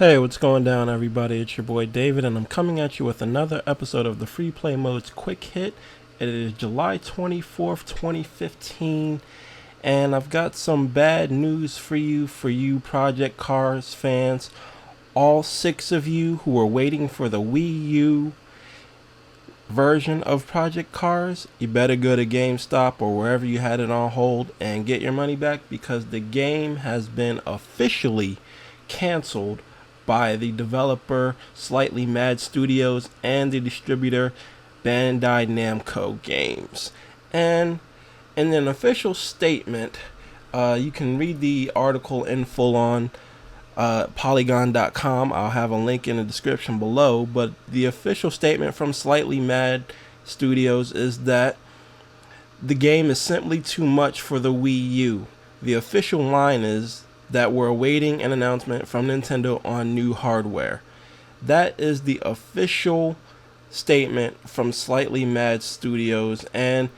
Hey, what's going down, everybody? It's your boy David, and I'm coming at you with another episode of the Free Play Modes Quick Hit. It is July 24th, 2015, and I've got some bad news for you Project Cars fans. All six of you who are waiting for the Wii U version of Project Cars, you better go to GameStop or wherever you had it on hold and get your money back because the game has been officially canceled by the developer Slightly Mad Studios and the distributor Bandai Namco Games. And in an official statement, you can read the article in full on Polygon.com. I'll have a link in the description below. But the official statement from Slightly Mad Studios is that the game is simply too much for the Wii U. The official line is that we're awaiting an announcement from Nintendo on new hardware. That is the official statement from Slightly Mad Studios, and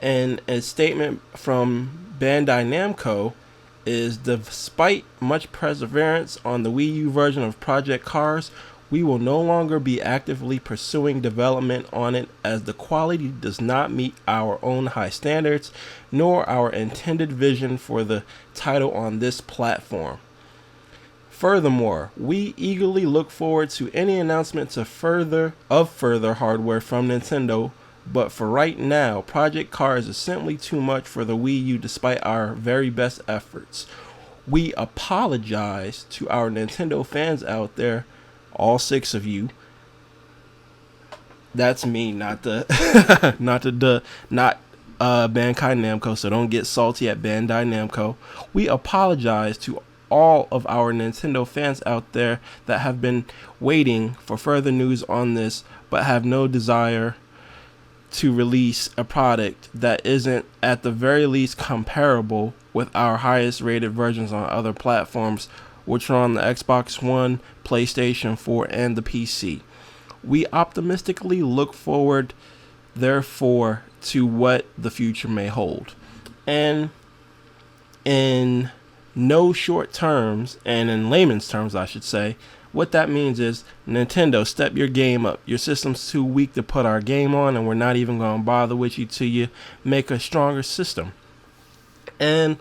a statement from Bandai Namco is, despite much perseverance on the Wii U version of Project Cars, we will no longer be actively pursuing development on it as the quality does not meet our own high standards nor our intended vision for the title on this platform. Furthermore, we eagerly look forward to any announcement of further hardware from Nintendo, but for right now, Project Cars is simply too much for the Wii U despite our very best efforts. We apologize to our Nintendo fans out there, all six of you. That's me, not the not Bandai Namco, so don't get salty at Bandai Namco. We apologize to all of our Nintendo fans out there that have been waiting for further news on this but have no desire to release a product that isn't at the very least comparable with our highest rated versions on other platforms, which are on the Xbox One, PlayStation 4, and the PC. We optimistically look forward, therefore, to what the future may hold. And in no short terms, and in layman's terms, I should say, what that means is, Nintendo, step your game up. Your system's too weak to put our game on, and we're not even going to bother with you till you make a stronger system. And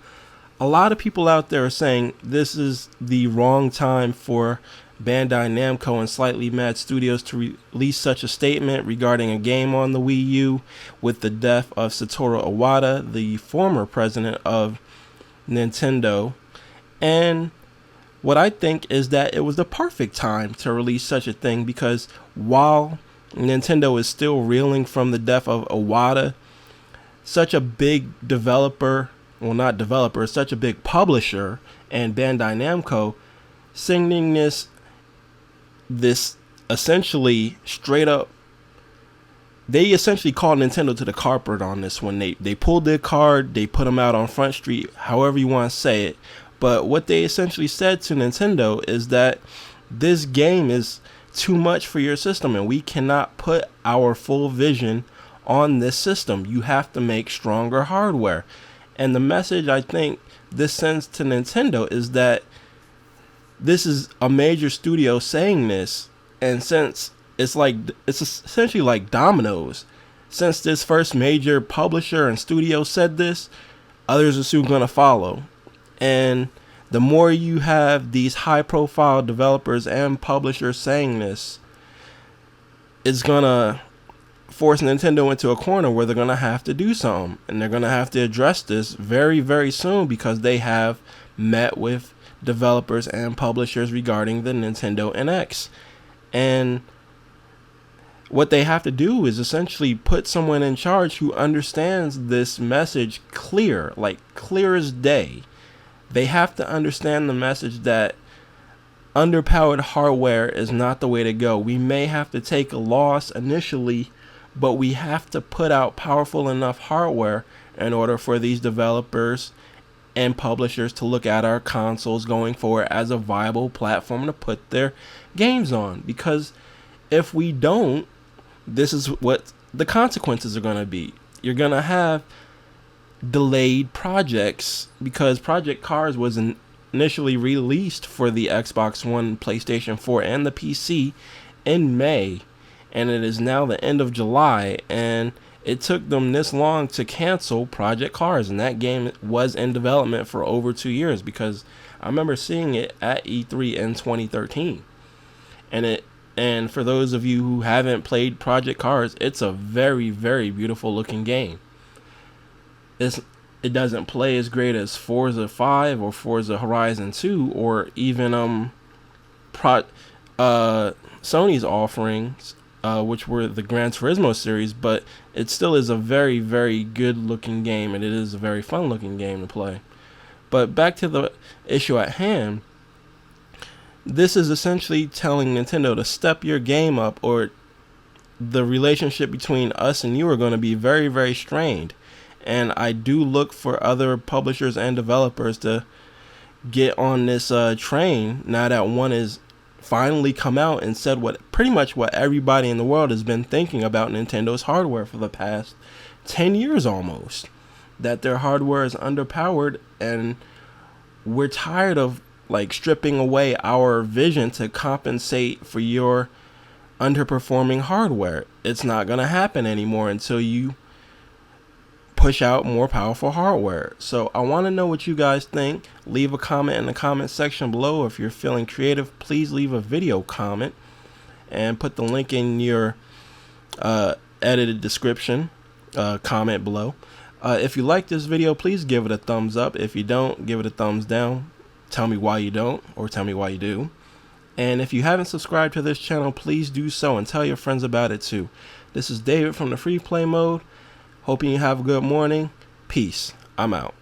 a lot of people out there are saying this is the wrong time for Bandai Namco and Slightly Mad Studios to release such a statement regarding a game on the Wii U with the death of Satoru Iwata, the former president of Nintendo. And what I think is that it was the perfect time to release such a thing, because while Nintendo is still reeling from the death of Iwata, such a big developer, well, not developer, such a big publisher, and Bandai Namco sending this essentially straight up, they essentially called Nintendo to the carpet on this one. They pulled their card, they put them out on Front Street, however you want to say it. But what they essentially said to Nintendo is that this game is too much for your system, and we cannot put our full vision on this system. You have to make stronger hardware. And the message I think this sends to Nintendo is that this is a major studio saying this, and since it's essentially like dominoes, since this first major publisher and studio said this, others are soon going to follow. And the more you have these high profile developers and publishers saying this, it's going to force Nintendo into a corner where they're going to have to do something, and they're going to have to address this very, very soon, because they have met with developers and publishers regarding the Nintendo NX. And what they have to do is essentially put someone in charge who understands this message clear as day. They have to understand the message that underpowered hardware is not the way to go. We may have to take a loss initially, but we have to put out powerful enough hardware in order for these developers and publishers to look at our consoles going forward as a viable platform to put their games on. Because if we don't, this is what the consequences are going to be. You're going to have delayed projects, because Project Cars was initially released for the Xbox One, PlayStation 4, and the PC in May, and it is now the end of July, and it took them this long to cancel Project Cars, and that game was in development for over 2 years, because I remember seeing it at E3 in 2013. And for those of you who haven't played Project Cars, it's a very, very beautiful looking game. It doesn't play as great as Forza 5 or Forza Horizon 2 or even Sony's offerings, which were the Gran Turismo series, but it still is a very, very good looking game, and it is a very fun looking game to play. But back to the issue at hand, this is essentially telling Nintendo to step your game up, or the relationship between us and you are going to be very, very strained. And I do look for other publishers and developers to get on this train now that one is finally come out and said pretty much what everybody in the world has been thinking about Nintendo's hardware for the past 10 years almost, that their hardware is underpowered, and we're tired of stripping away our vision to compensate for your underperforming hardware. It's not going to happen anymore until you push out more powerful hardware. So I want to know what you guys think. Leave a comment in the comment section below. If you're feeling creative, please leave a video comment and put the link in your edited description comment below. If you like this video, please give it a thumbs up. If you don't, give it a thumbs down. Tell me why you don't, or tell me why you do. And if you haven't subscribed to this channel, please do so and tell your friends about it too. This is David from the Free Play Mode. Hoping you have a good morning. Peace. I'm out.